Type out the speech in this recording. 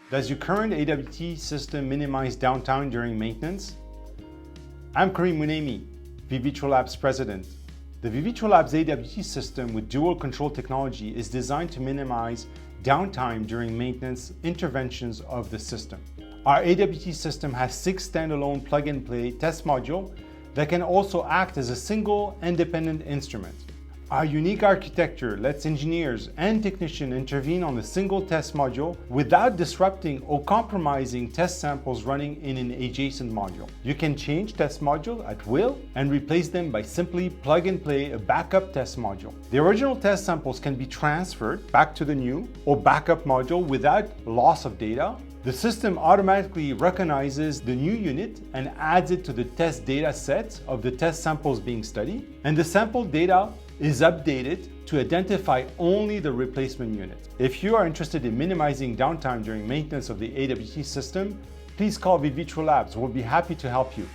Does your current AWT system minimize downtime during maintenance? I'm Karim Mouneimne, ViVitro Labs President. The ViVitro Labs AWT system with dual control technology is designed to minimize downtime during maintenance interventions of the system. Our AWT system has 6 standalone plug-and-play test modules that can also act as a single independent instrument. Our unique architecture lets engineers and technicians intervene on a single test module without disrupting or compromising test samples running in an adjacent module. You can change test module at will and replace them by simply plug and play a backup test module. The original test samples can be transferred back to the new or backup module without loss of data. The system automatically recognizes the new unit and adds it to the test data set of the test samples being studied, and the sample data is updated to identify only the replacement unit. If you are interested in minimizing downtime during maintenance of the AWT system, please call ViVitro Labs. We'll be happy to help you.